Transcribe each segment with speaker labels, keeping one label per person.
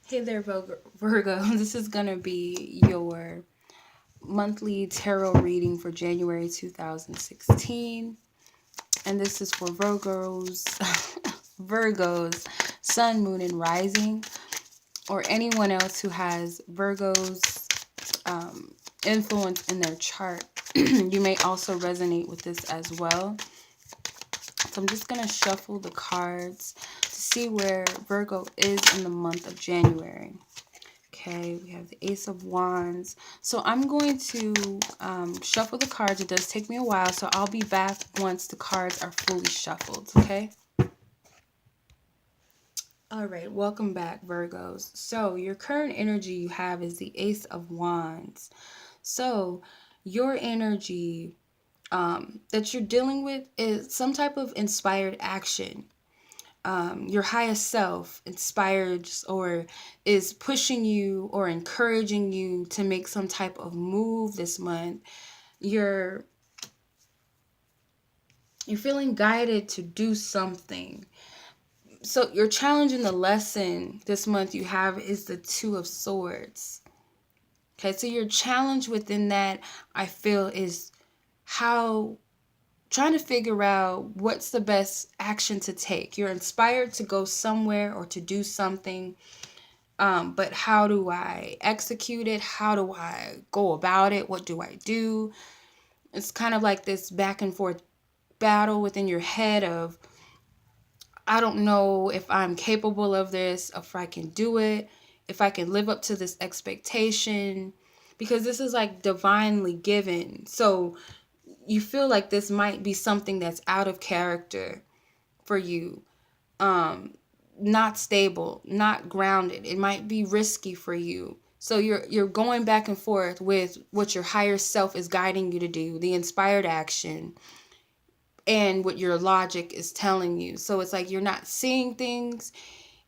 Speaker 1: Hey there, Virgo. This is going to be your monthly tarot reading for January 2016. And this is for Virgos, Virgos, Sun, Moon, and Rising, or anyone else who has Virgos influence in their chart. You may also resonate with this as well. So I'm just going to shuffle the cards to see where Virgo is in the month of January. Okay, we have the Ace of Wands. So I'm going to shuffle the cards. It does take me a while, so I'll be back once the cards are fully shuffled, okay? All right, welcome back, Virgos. So your current energy you have is the Ace of Wands. So your energy that you're dealing with is some type of inspired action. Your highest self inspires or is pushing you or encouraging you to make some type of move this month. You're feeling guided to do something. So your challenge in the lesson this month you have is the Two of Swords. Okay, so your challenge within that, I feel, is how trying to figure out what's the best action to take. You're inspired to go somewhere or to do something, but how do I execute it? How do I go about it? What do I do? It's kind of like this back and forth battle within your head of, I don't know if I'm capable of this, if I can do it, if I can live up to this expectation, because this is like divinely given. So you feel like this might be something that's out of character for you, not stable, not grounded. It might be risky for you. So you're going back and forth with what your higher self is guiding you to do, the inspired action, and what your logic is telling you. So it's like you're not seeing things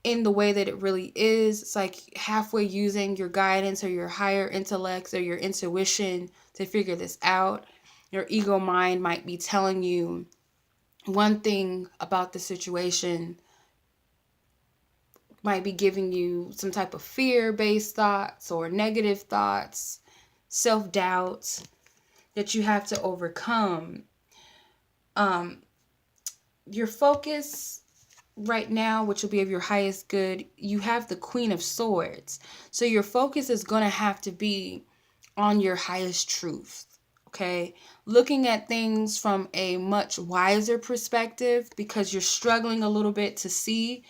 Speaker 1: in the way that it really is. It's like halfway using your guidance or your higher intellects or your intuition to figure this out. Your ego mind might be telling you one thing about the situation, might be giving you some type of fear-based thoughts or negative thoughts, self-doubt that you have to overcome. Your focus right now, which will be of your highest good, you have the Queen of Swords. So your focus is going to have to be on your highest truth. Okay, looking at things from a much wiser perspective, because you're struggling a little bit to see,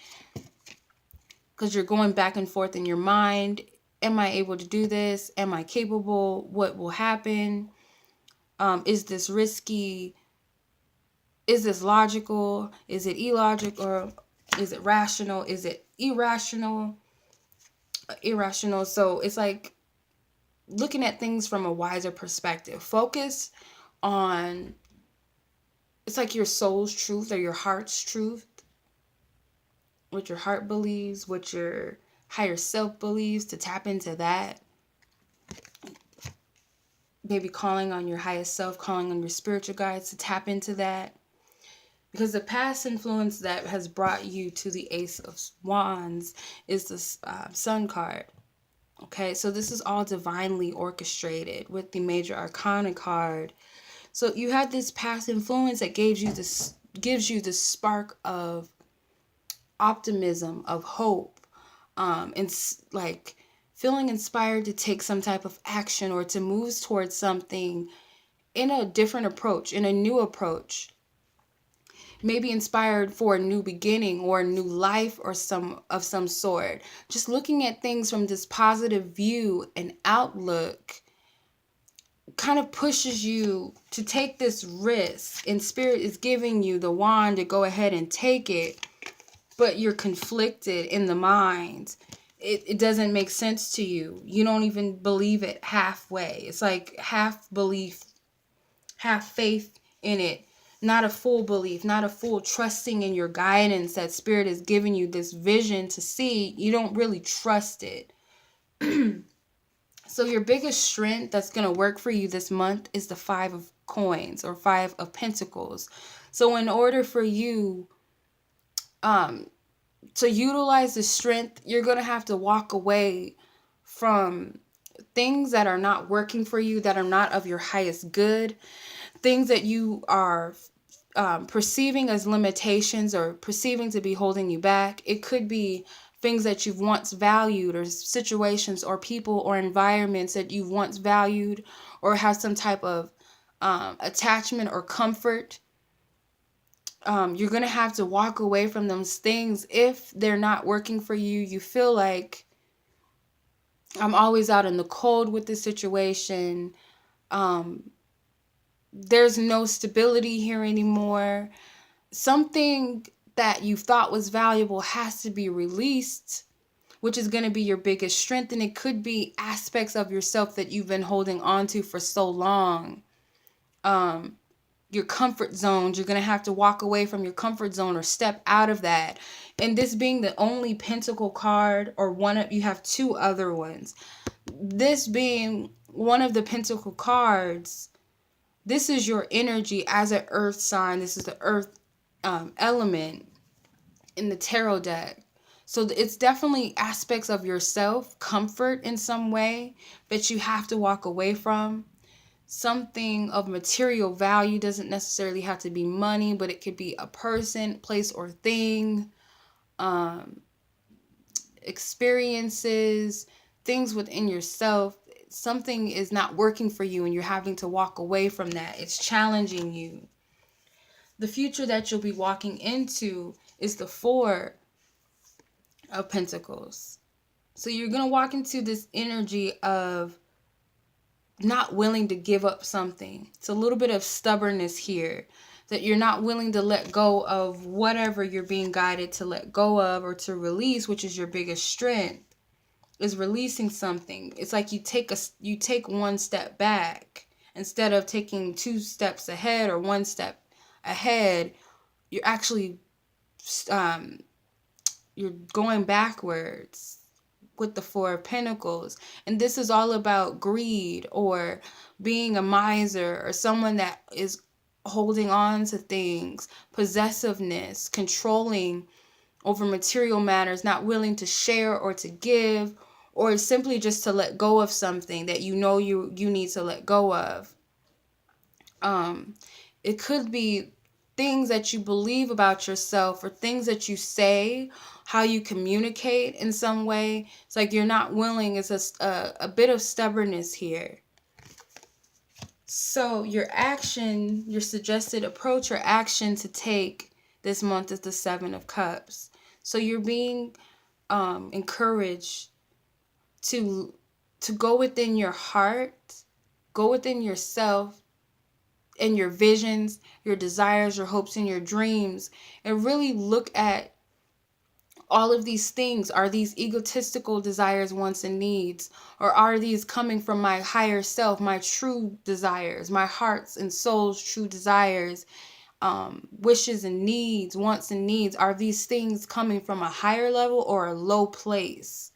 Speaker 1: because you're going back and forth in your mind. Am I able to do this? Am I capable? What will happen? Is this risky? Is this logical? Is it illogical? Or is it rational? Is it irrational? Irrational. So it's like looking at things from a wiser perspective. Focus on, it's like your soul's truth or your heart's truth, what your heart believes, what your higher self believes, to tap into that. Maybe calling on your highest self, calling on your spiritual guides to tap into that. Because the past influence that has brought you to the Ace of Wands is the Sun card. Okay, so this is all divinely orchestrated with the Major Arcana card. So you had this past influence that gives you this spark of optimism, of hope, and like feeling inspired to take some type of action or to move towards something in a different approach, in a new approach. Maybe inspired for a new beginning or a new life or some sort. Just looking at things from this positive view and outlook kind of pushes you to take this risk, and spirit is giving you the wand to go ahead and take it, but you're conflicted in the mind. It doesn't make sense to you. You don't even believe it halfway. It's like half belief, half faith in it, not a full belief, not a full trusting in your guidance that spirit is giving you this vision to see. You don't really trust it. So your biggest strength that's going to work for you this month is the Five of Coins or Five of Pentacles. So in order for you to utilize the strength, you're going to have to walk away from things that are not working for you, that are not of your highest good, things that you are perceiving as limitations or perceiving to be holding you back. It could be things that you've once valued, or situations or people or environments that you've once valued or have some type of attachment or comfort. You're going to have to walk away from those things if they're not working for you. You feel like, I'm always out in the cold with this situation. There's no stability here anymore. Something that you thought was valuable has to be released, which is going to be your biggest strength. And it could be aspects of yourself that you've been holding on to for so long. Your comfort zones, you're going to have to walk away from your comfort zone or step out of that. And this being the only Pentacle card, or one of, you have two other ones. This being one of the Pentacle cards, this is your energy as an earth sign. This is the earth element in the tarot deck. So it's definitely aspects of yourself, comfort in some way, that you have to walk away from. Something of material value, doesn't necessarily have to be money, but it could be a person, place, or thing. Experiences, things within yourself. Something is not working for you and you're having to walk away from that. It's challenging you. The future that you'll be walking into is the Four of Pentacles. So you're going to walk into this energy of not willing to give up something. It's a little bit of stubbornness here, that you're not willing to let go of whatever you're being guided to let go of or to release, which is your biggest strength, is releasing something. It's like you take one step back instead of taking two steps ahead or one step ahead. You're actually you're going backwards with the Four of Pentacles. And this is all about greed, or being a miser, or someone that is holding on to things, possessiveness, controlling over material matters, not willing to share or to give, or simply just to let go of something that you know you need to let go of. It could be things that you believe about yourself, or things that you say, how you communicate in some way. It's like you're not willing. It's a bit of stubbornness here. So your action, your suggested approach or action to take this month is the Seven of Cups. So you're being encouraged to go within your heart, go within yourself and your visions, your desires, your hopes, and your dreams, and really look at all of these things. Are these egotistical desires, wants, and needs? Or are these coming from my higher self, my true desires, my heart's and soul's true desires, wishes and needs, wants and needs? Are these things coming from a higher level or a low place?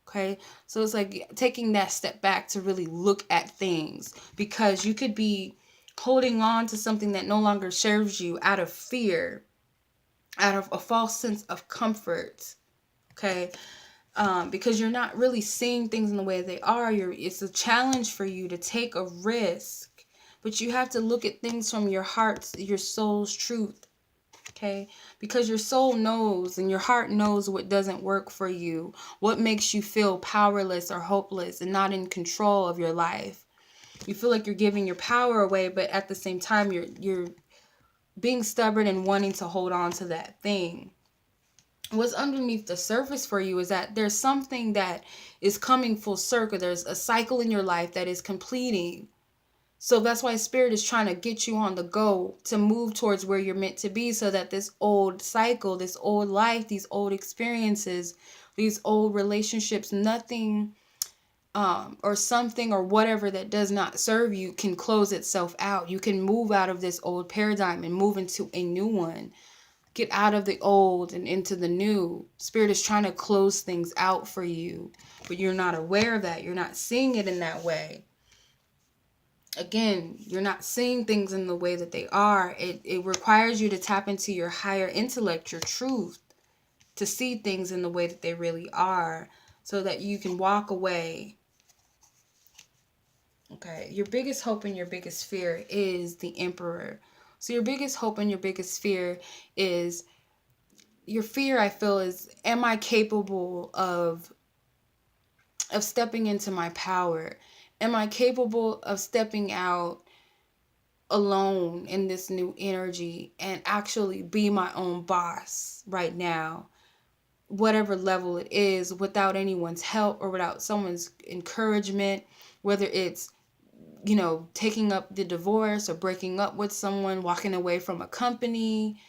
Speaker 1: Okay, so it's like taking that step back to really look at things, because you could be holding on to something that no longer serves you out of fear, out of a false sense of comfort. Okay, because you're not really seeing things in the way they are. It's a challenge for you to take a risk, but you have to look at things from your heart's, your soul's truth. Okay, because your soul knows and your heart knows what doesn't work for you, what makes you feel powerless or hopeless and not in control of your life. You feel like you're giving your power away, but at the same time you're being stubborn and wanting to hold on to that thing. What's underneath the surface for you is that there's something that is coming full circle. There's a cycle in your life that is completing. So that's why Spirit is trying to get you on the go to move towards where you're meant to be, so that this old cycle, this old life, these old experiences, these old relationships, nothing or something or whatever that does not serve you can close itself out. You can move out of this old paradigm and move into a new one. Get out of the old and into the new. Spirit is trying to close things out for you, but you're not aware of that. You're not seeing it in that way. Again, you're not seeing things in the way that they are. It requires you to tap into your higher intellect, your truth. to see things in the way that they really are, so that you can walk away. Okay, your biggest hope and your biggest fear is the Emperor. So your biggest hope and your biggest fear is, your fear, I feel, is, am I capable of stepping into my power? Am I capable of stepping out alone in this new energy and actually be my own boss right now, whatever level it is, without anyone's help or without someone's encouragement, whether it's, taking up the divorce or breaking up with someone, walking away from a company,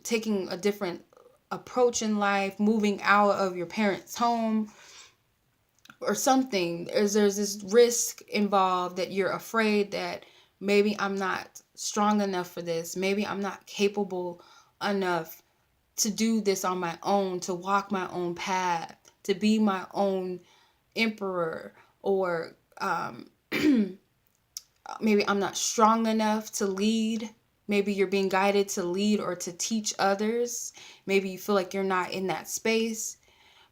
Speaker 1: taking a different approach in life, moving out of your parents' home or something. There's this risk involved that you're afraid that maybe I'm not strong enough for this. Maybe I'm not capable enough to do this on my own, to walk my own path, to be my own emperor, or maybe I'm not strong enough to lead. Maybe you're being guided to lead or to teach others. Maybe you feel like you're not in that space,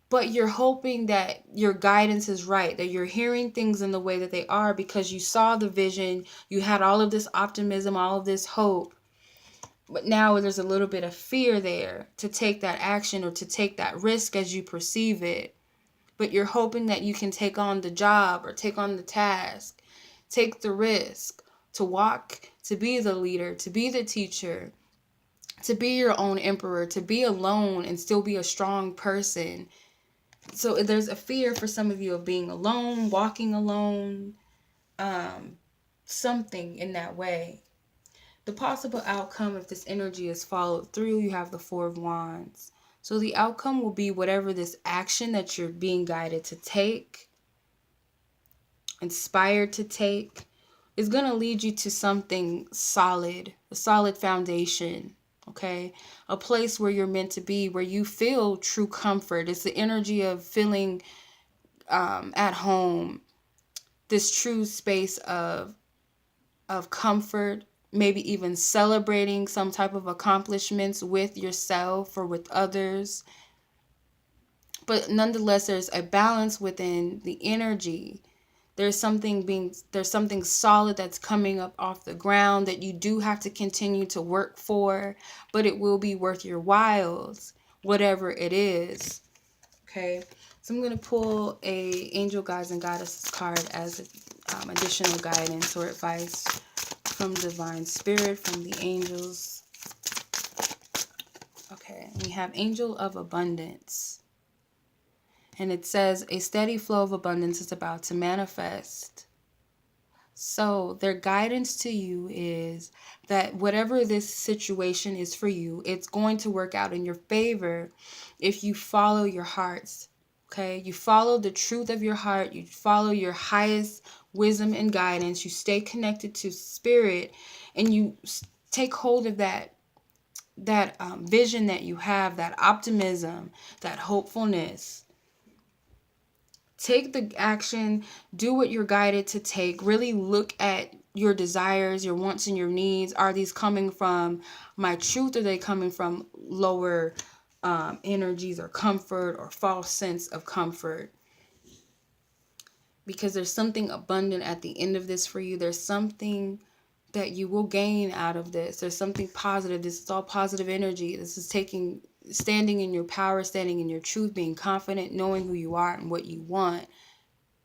Speaker 1: but you're hoping that your guidance is right, that you're hearing things in the way that they are because you saw the vision, you had all of this optimism, all of this hope. But now there's a little bit of fear there to take that action or to take that risk as you perceive it. But you're hoping that you can take on the job or take on the task, take the risk to walk, to be the leader, to be the teacher, to be your own emperor, to be alone and still be a strong person. So there's a fear for some of you of being alone, walking alone, something in that way. The possible outcome, if this energy is followed through, you have the Four of Wands. So the outcome will be whatever this action that you're being guided to take, inspired to take, is going to lead you to something solid, a solid foundation, okay? A place where you're meant to be, where you feel true comfort. It's the energy of feeling at home, this true space of comfort, maybe even celebrating some type of accomplishments with yourself or with others. But nonetheless, there's a balance within the energy. There's something solid that's coming up off the ground that you do have to continue to work for, but it will be worth your whiles, whatever it is. Okay, so I'm going to pull a Angel Guides and Goddesses card as additional guidance or advice from Divine Spirit, from the angels. Okay, we have Angel of Abundance. And it says, a steady flow of abundance is about to manifest. So their guidance to you is that whatever this situation is for you, it's going to work out in your favor if you follow your hearts. Okay, you follow the truth of your heart, you follow your highest wisdom and guidance, you stay connected to spirit, and you take hold of that vision that you have, that optimism, that hopefulness. Take the action, do what you're guided to take. Really look at your desires, your wants, and your needs. Are these coming from my truth? Or are they coming from lower energies or comfort or false sense of comfort? Because there's something abundant at the end of this for you. There's something that you will gain out of this. There's something positive. This is all positive energy. This is standing in your power, standing in your truth, being confident, knowing who you are and what you want.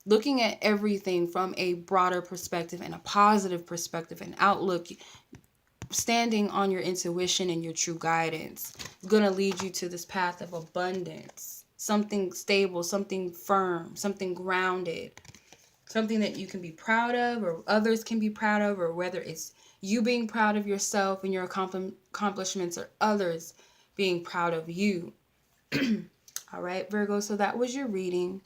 Speaker 1: Looking at everything from a broader perspective and a positive perspective and outlook. Standing on your intuition and your true guidance is going to lead you to this path of abundance. Something stable, something firm, something grounded. Something that you can be proud of or others can be proud of, or whether it's you being proud of yourself and your accomplishments or others being proud of you. All right, Virgo, so that was your reading.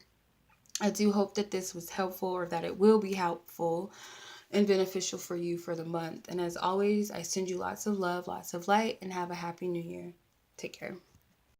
Speaker 1: I do hope that this was helpful, or that it will be helpful and beneficial for you for the month. And as always, I send you lots of love, lots of light, and have a happy new year. Take care.